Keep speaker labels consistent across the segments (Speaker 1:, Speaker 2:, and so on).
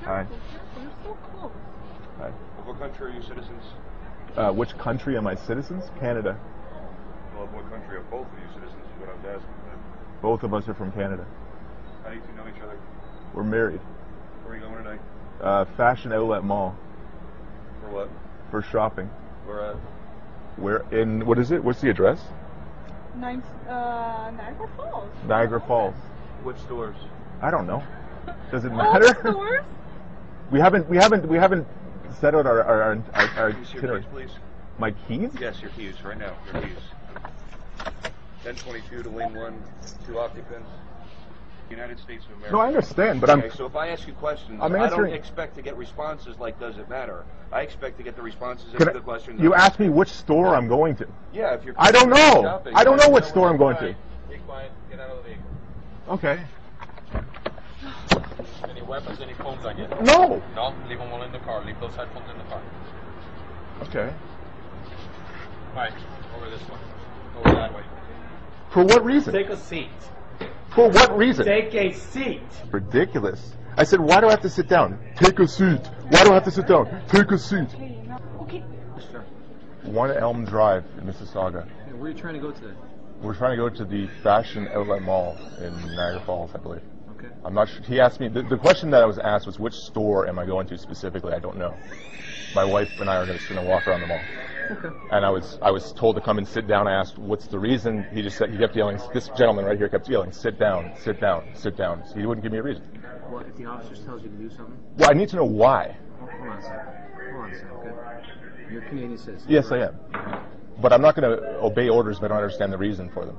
Speaker 1: Hi.
Speaker 2: You're so close.
Speaker 1: Hi.
Speaker 3: Of what country are you citizens?
Speaker 1: Which country am I citizens? Canada.
Speaker 3: Well, of what country are both of you citizens is what I was asking.
Speaker 1: Both of us are from Canada.
Speaker 3: How do you two know each other?
Speaker 1: We're married.
Speaker 3: Where are you going tonight?
Speaker 1: Fashion Outlet Mall
Speaker 3: For what?
Speaker 1: for shopping.
Speaker 3: Where at?
Speaker 1: Where in, what is it? What's the address?
Speaker 2: Niagara Falls.
Speaker 1: Niagara Falls.
Speaker 3: Which stores?
Speaker 1: I don't know. Does it
Speaker 2: All
Speaker 1: matter?
Speaker 2: the stores?
Speaker 1: We haven't set out our
Speaker 3: Can you see your
Speaker 1: itinerary.
Speaker 3: keys, please?
Speaker 1: My keys?
Speaker 3: Yes, your keys, right now. Your keys. 1022 to lane 1, 2 occupants. United States of America.
Speaker 1: No, I understand, but
Speaker 3: Okay, so if I ask you questions,
Speaker 1: I'm
Speaker 3: I don't
Speaker 1: answering-
Speaker 3: expect to get responses like does it matter. I expect to get the responses
Speaker 1: Can
Speaker 3: to the questions.
Speaker 1: you asked me which store I'm going to.
Speaker 3: Yeah, if you're
Speaker 1: I don't know.
Speaker 3: shopping,
Speaker 1: I don't know what
Speaker 3: what
Speaker 1: store I'm going to.
Speaker 4: Be quiet. Get out of the vehicle.
Speaker 1: Okay.
Speaker 4: Any weapons, any phones on you?
Speaker 1: No.
Speaker 4: No? Leave them all in the car. Leave those headphones in the car.
Speaker 1: Okay.
Speaker 4: Right. Over this way. Over that way.
Speaker 1: For what reason?
Speaker 4: Take a seat.
Speaker 1: For what reason?
Speaker 4: Take a seat.
Speaker 1: Ridiculous. I said, why do I have to sit down? Take a seat. Why do I have to sit down? Take a seat.
Speaker 2: Okay, now, okay.
Speaker 5: Sure.
Speaker 1: 1 Elm Drive in Mississauga.
Speaker 5: Hey, where are you trying to go today?
Speaker 1: We're trying to go to the Fashion Outlet Mall in Niagara Falls, I believe.
Speaker 5: Okay.
Speaker 1: I'm not sure. He asked me, the question that I was asked was which store am I going to specifically? I don't know. My wife and I are just going to walk around the mall.
Speaker 5: Okay.
Speaker 1: And I was told to come and sit down. I asked, what's the reason? He just said, he kept yelling, this gentleman right here kept yelling, sit down, sit down, sit down. So he wouldn't give me a reason.
Speaker 5: Well, if the officer tells you to do something,
Speaker 1: Well, I need to know why.
Speaker 5: hold on a second. Hold on a second, okay? You're a Canadian citizen.
Speaker 1: Yes, I am. But I'm not going to obey orders if I don't understand the reason for them.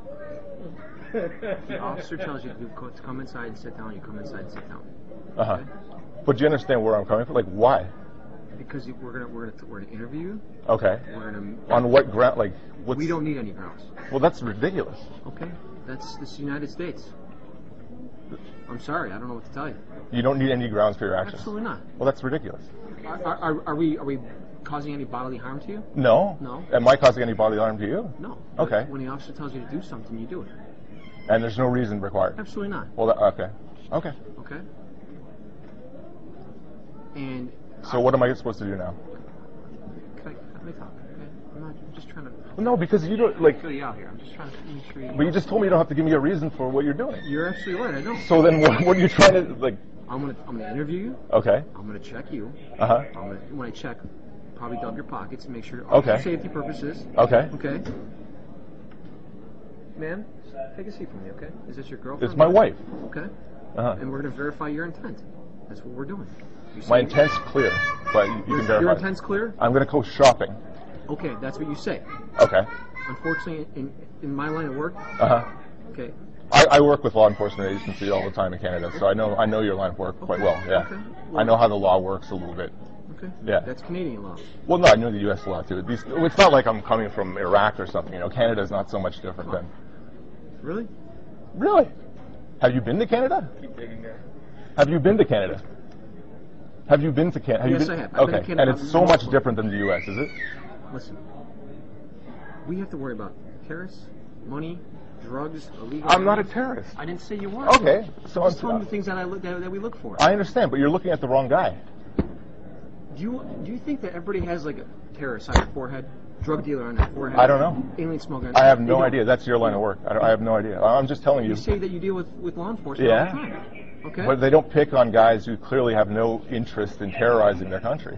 Speaker 5: If the officer tells you to come inside and sit down, you come inside and sit down.
Speaker 1: Uh-huh.
Speaker 5: Okay?
Speaker 1: But do you understand where I'm coming from? Like, why?
Speaker 5: Because we're gonna interview you.
Speaker 1: Okay.
Speaker 5: We're gonna.
Speaker 1: On what ground? Like, what's...
Speaker 5: We don't need any grounds.
Speaker 1: Well, that's ridiculous.
Speaker 5: Okay. That's the United States. I'm sorry, I don't know what to tell you.
Speaker 1: You don't need any grounds for your actions.
Speaker 5: Absolutely not.
Speaker 1: Well, that's ridiculous.
Speaker 5: Are we causing any bodily harm to you?
Speaker 1: No.
Speaker 5: No.
Speaker 1: Am I causing any bodily harm to you?
Speaker 5: No.
Speaker 1: Okay.
Speaker 5: When the officer tells you to do something, you do it.
Speaker 1: And there's no reason required.
Speaker 5: Absolutely not.
Speaker 1: Well, okay. Okay.
Speaker 5: Okay. And
Speaker 1: So what am I supposed to do now?
Speaker 5: let me talk. Okay. I'm just trying to
Speaker 1: Well, no, because you don't like.
Speaker 5: fill you out here. I'm just trying to make sure you.
Speaker 1: But you just told me you don't have to give me a reason for what you're doing.
Speaker 5: You're absolutely right. I know.
Speaker 1: So then, what are you trying to like?
Speaker 5: I'm gonna interview you.
Speaker 1: Okay.
Speaker 5: I'm gonna check you.
Speaker 1: Uh huh.
Speaker 5: When I check, probably dump your pockets and make sure.
Speaker 1: Okay.
Speaker 5: For safety purposes.
Speaker 1: Okay.
Speaker 5: Okay. Ma'am, take a seat for me. Okay. Is this your girlfriend?
Speaker 1: It's my wife.
Speaker 5: Okay.
Speaker 1: Uh huh.
Speaker 5: And we're gonna verify your intent. That's what we're doing. You
Speaker 1: My
Speaker 5: say-
Speaker 1: intent's clear, but you can verify.
Speaker 5: Your
Speaker 1: it.
Speaker 5: intent's clear.
Speaker 1: I'm gonna go shopping.
Speaker 5: Okay, that's what you say.
Speaker 1: Okay.
Speaker 5: Unfortunately, in my line of work,
Speaker 1: Uh huh.
Speaker 5: okay.
Speaker 1: I work with law enforcement agencies all the time in Canada, so I know your line of work quite well. Yeah.
Speaker 5: Okay.
Speaker 1: I know how the law works a little bit.
Speaker 5: Okay.
Speaker 1: Yeah.
Speaker 5: That's Canadian law.
Speaker 1: Well, no, I know the U.S. law too. It's not like I'm coming from Iraq or something. You know, Canada's not so much different than.
Speaker 5: Really?
Speaker 1: Really? Have you been to Canada?
Speaker 3: Keep digging there.
Speaker 1: Have you been to Canada? Have you been to Canada?
Speaker 5: Yes, I have. I've been
Speaker 1: Okay.
Speaker 5: to Canada
Speaker 1: And it's so much
Speaker 5: multiple-
Speaker 1: different than the U.S., is it?
Speaker 5: Listen. We have to worry about terrorists, money, drugs, illegal.
Speaker 1: I'm not a terrorist.
Speaker 5: I didn't say you were.
Speaker 1: Okay. So
Speaker 5: I'm just
Speaker 1: I'm.
Speaker 5: telling you the things that we look for.
Speaker 1: I understand, but you're looking at the wrong guy.
Speaker 5: Do you think that everybody has like a terrorist on their forehead, drug dealer on their forehead?
Speaker 1: I don't know.
Speaker 5: Alien smuggler.
Speaker 1: I have
Speaker 5: They
Speaker 1: no
Speaker 5: don't.
Speaker 1: idea. That's your line of work. I have no idea. I'm just telling you.
Speaker 5: You say that you deal with law enforcement
Speaker 1: Yeah.
Speaker 5: all the time. Okay.
Speaker 1: But they don't pick on guys who clearly have no interest in terrorizing their country.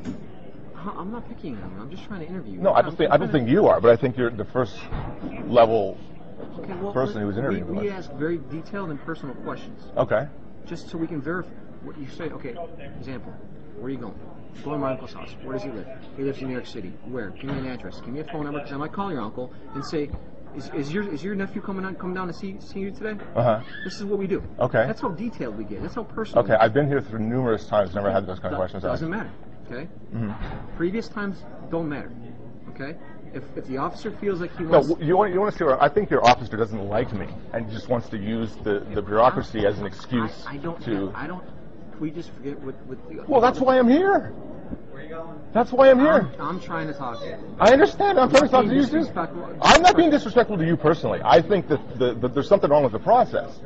Speaker 5: I'm not picking on you. I'm just trying to interview you.
Speaker 1: No, I don't think you are, but I think you're the first level
Speaker 5: Okay, well,
Speaker 1: person who's interviewing
Speaker 5: We
Speaker 1: us.
Speaker 5: ask very detailed and personal questions,
Speaker 1: Okay.
Speaker 5: just so we can verify what you say. Okay, example. Where are you going? Going to my uncle's house. Where does he live? He lives in New York City. Where? Give me an address. Give me a phone number, because I might call your uncle and say, is your nephew coming down to see you today?
Speaker 1: Uh-huh.
Speaker 5: This is what we do.
Speaker 1: Okay.
Speaker 5: That's how detailed we get. That's how personal.
Speaker 1: Okay, I've been here through numerous times, never had those kind of questions asked.
Speaker 5: Doesn't matter. Okay.
Speaker 1: Mhm.
Speaker 5: Previous times don't matter. Okay. If the officer feels like he
Speaker 1: No,
Speaker 5: wants.
Speaker 1: you want to see where I think your officer doesn't like me and just wants to use the bureaucracy as an excuse
Speaker 5: I don't.
Speaker 1: to.
Speaker 5: I don't. We just forget what the.
Speaker 1: Well, that's why I'm here. That's why I'm here.
Speaker 5: I'm trying to talk to you.
Speaker 1: I understand. I'm trying to talk to you too.
Speaker 5: Disrespectful.
Speaker 1: I'm not being disrespectful to you personally. I think that there's something wrong with the process.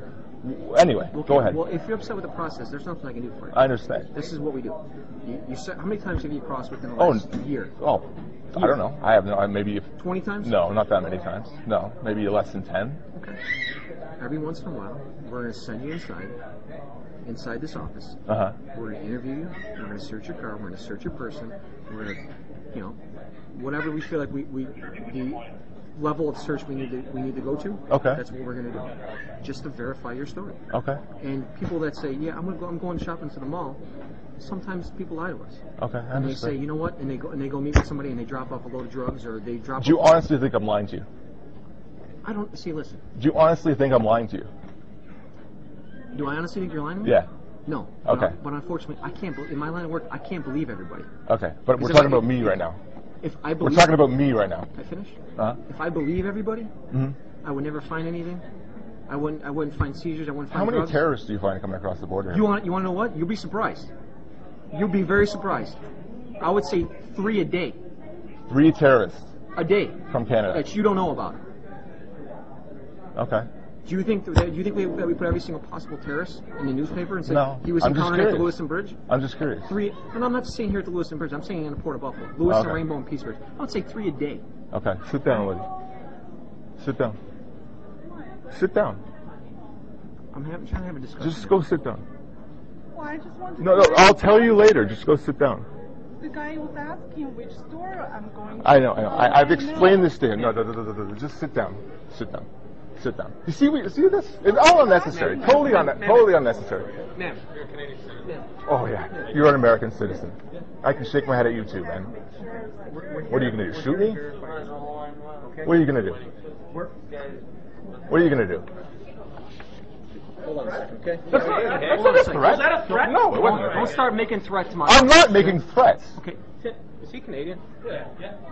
Speaker 1: Anyway,
Speaker 5: Okay,
Speaker 1: go ahead.
Speaker 5: Well, if you're upset with the process, there's nothing I can do for you.
Speaker 1: I understand.
Speaker 5: This is what we do. You said, how many times have you crossed within the
Speaker 1: Oh,
Speaker 5: last year?
Speaker 1: Oh, I don't know. I have no. Maybe
Speaker 5: 20 times?
Speaker 1: no, not that many times. No, maybe less than 10.
Speaker 5: Okay. Every once in a while, we're going to send you inside this office.
Speaker 1: Uh huh.
Speaker 5: We're going to interview you. We're going to search your car. We're going to search your person. We're going to, whatever we feel like the level of search we need to go to.
Speaker 1: Okay.
Speaker 5: That's what we're going to do, just to verify your story.
Speaker 1: Okay.
Speaker 5: And people that say, yeah, I'm going shopping to the mall. Sometimes people lie to us.
Speaker 1: Okay. I
Speaker 5: And they
Speaker 1: understand.
Speaker 5: say, you know what? And they go meet with somebody and they drop off a load of drugs or they drop.
Speaker 1: Do you
Speaker 5: off
Speaker 1: honestly think I'm lying to you?
Speaker 5: I don't see. Listen.
Speaker 1: Do you honestly think I'm lying to you?
Speaker 5: Do I honestly think you're lying to me?
Speaker 1: Yeah.
Speaker 5: No.
Speaker 1: Okay.
Speaker 5: But unfortunately, I can't. In my line of work, I can't believe everybody.
Speaker 1: Okay. But we're
Speaker 5: Because if
Speaker 1: talking
Speaker 5: I-
Speaker 1: about me right now.
Speaker 5: If I
Speaker 1: We're
Speaker 5: believe,
Speaker 1: talking about me right now.
Speaker 5: I finish.
Speaker 1: Uh-huh.
Speaker 5: If I believe everybody,
Speaker 1: hmm
Speaker 5: I would never find anything. I wouldn't find seizures. I wouldn't find
Speaker 1: How many
Speaker 5: drugs.
Speaker 1: terrorists do you find coming across the border?
Speaker 5: You want to know what? You'll be surprised. You'll be very surprised. I would say 3 a day.
Speaker 1: 3 terrorists
Speaker 5: A day
Speaker 1: from Canada.
Speaker 5: that you don't know about.
Speaker 1: Okay.
Speaker 5: Do you think that we put every single possible terrorist in the newspaper and said
Speaker 1: No,
Speaker 5: he was
Speaker 1: I'm just
Speaker 5: encountered at the
Speaker 1: curious.
Speaker 5: Lewiston Bridge?
Speaker 1: I'm just curious.
Speaker 5: 3, and I'm not saying here at the Lewiston Bridge. I'm saying in the Port of Buffalo, Lewiston,
Speaker 1: Okay.
Speaker 5: Rainbow, and Peace Bridge. I would say 3 a day.
Speaker 1: Okay. Sit down, Liddy. Sit down. Sit down.
Speaker 5: I'm trying to have a discussion.
Speaker 1: Just go sit down.
Speaker 2: Well, I just want to
Speaker 1: No, I'll tell you later. Just go sit down.
Speaker 2: The guy was asking which store I'm going to.
Speaker 1: I know. I've explained this to him. No. Just sit down. Sit down. Sit down. You see this? It's all unnecessary. Totally unnecessary.
Speaker 5: Ma'am.
Speaker 4: You're a Canadian citizen.
Speaker 1: Oh yeah. You're an American citizen. I can shake my head at you too, man. What are you gonna do? Shoot me? What are you gonna do? What are you gonna do?
Speaker 5: Hold on a second, okay?
Speaker 1: That's not a threat.
Speaker 4: Was that a threat?
Speaker 1: No, it wasn't.
Speaker 5: Don't start making threats to my.
Speaker 1: I'm not making threats.
Speaker 5: Okay.
Speaker 4: Is he Canadian? Yeah.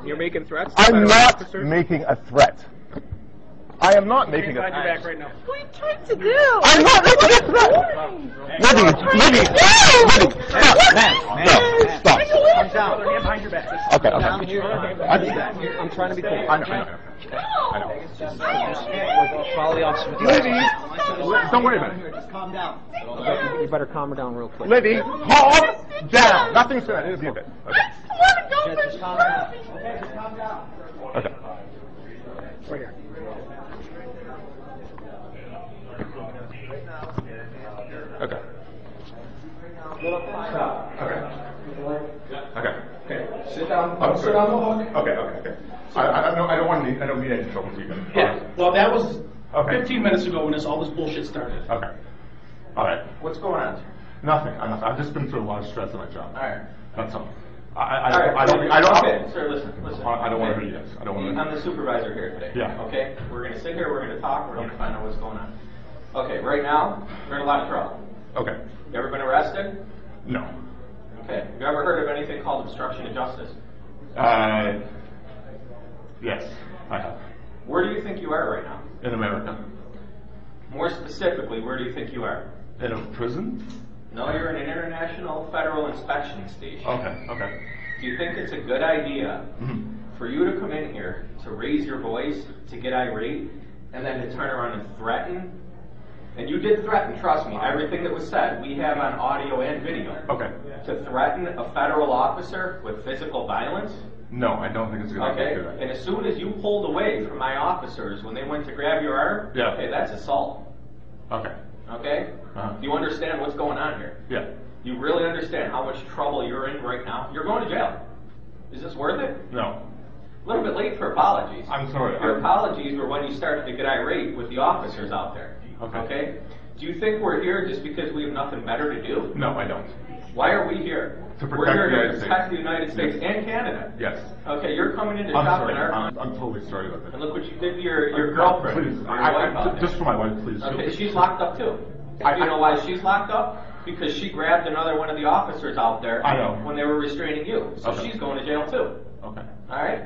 Speaker 4: You're making threats?
Speaker 1: I'm not making a threat. I am not making a
Speaker 4: Got your
Speaker 1: threat.
Speaker 4: back right now.
Speaker 2: What are you trying to do?
Speaker 1: I'm not making a threat. Liddy, stop.
Speaker 4: Calm down. Hand behind your back.
Speaker 1: Okay.
Speaker 5: I'm trying to be cool.
Speaker 1: I know.
Speaker 5: Follow the officer.
Speaker 1: Liddy, don't worry about it.
Speaker 5: You better calm her down real quick.
Speaker 1: Liddy, calm down. Nothing's gonna do it. Okay. Okay.
Speaker 5: Right here.
Speaker 1: Okay. Okay.
Speaker 3: Sit down.
Speaker 1: Oh,
Speaker 3: Sit on the hook.
Speaker 1: Okay. I don't mean any trouble to you guys.
Speaker 6: Yeah, well, that was
Speaker 1: Okay.
Speaker 6: 15 minutes ago when all this bullshit started.
Speaker 1: Okay. All right.
Speaker 3: What's going on?
Speaker 1: Nothing. I've just been through a lot of stress on my job.
Speaker 3: All right.
Speaker 1: That's all.
Speaker 3: All right. Okay, sir, listen.
Speaker 1: I don't want to hear you guys. I don't want to.
Speaker 3: I'm the supervisor here today.
Speaker 1: Yeah.
Speaker 3: Okay? We're going to sit here, we're going to talk, we're going to find out what's going on. Okay, right now, we're in a lot of trouble.
Speaker 1: Okay.
Speaker 3: You ever been arrested?
Speaker 1: No.
Speaker 3: Okay. You ever heard of anything called obstruction of justice?
Speaker 1: Yes, I have.
Speaker 3: Where do you think you are right now?
Speaker 1: In America.
Speaker 3: More specifically, where do you think you are?
Speaker 1: In a prison?
Speaker 3: No, you're in an international federal inspection station.
Speaker 1: Okay.
Speaker 3: Do you think it's a good idea
Speaker 1: Mhm.
Speaker 3: for you to come in here, to raise your voice, to get irate, and then to turn around and threaten? And you did threaten, trust me. Everything that was said, we have on audio and video.
Speaker 1: Okay.
Speaker 3: To threaten a federal officer with physical violence?
Speaker 1: No, I don't think it's a good
Speaker 3: Okay.
Speaker 1: idea to do that.
Speaker 3: And as soon as you pulled away from my officers when they went to grab your arm,
Speaker 1: Yeah.
Speaker 3: okay, that's assault.
Speaker 1: Okay.
Speaker 3: Okay?
Speaker 1: Uh-huh.
Speaker 3: Do you understand what's going on here?
Speaker 1: Yeah.
Speaker 3: You really understand how much trouble you're in right now? You're going to jail. Is this worth it?
Speaker 1: No.
Speaker 3: A little bit late for apologies.
Speaker 1: I'm sorry.
Speaker 3: Your apologies were when you started to get irate with the officers out there.
Speaker 1: Okay.
Speaker 3: Do you think we're here just because we have nothing better to do?
Speaker 1: No, I don't.
Speaker 3: Why are we here?
Speaker 1: To
Speaker 3: We're
Speaker 1: protect
Speaker 3: here
Speaker 1: the
Speaker 3: to
Speaker 1: United
Speaker 3: protect
Speaker 1: States.
Speaker 3: the United States
Speaker 1: Yes.
Speaker 3: and Canada.
Speaker 1: Yes.
Speaker 3: Okay, you're coming in to
Speaker 1: I'm
Speaker 3: shop
Speaker 1: sorry.
Speaker 3: in our
Speaker 1: I'm totally sorry about
Speaker 3: And
Speaker 1: that.
Speaker 3: look what you did to your girlfriend.
Speaker 1: Please,
Speaker 3: your wife out there.
Speaker 1: just for my wife, please.
Speaker 3: Okay, she's locked up too. Do you know why she's locked up? Because she grabbed another one of the officers out there
Speaker 1: I know.
Speaker 3: when they were restraining you. So
Speaker 1: Okay.
Speaker 3: she's going to jail too.
Speaker 1: Okay.
Speaker 3: Alright?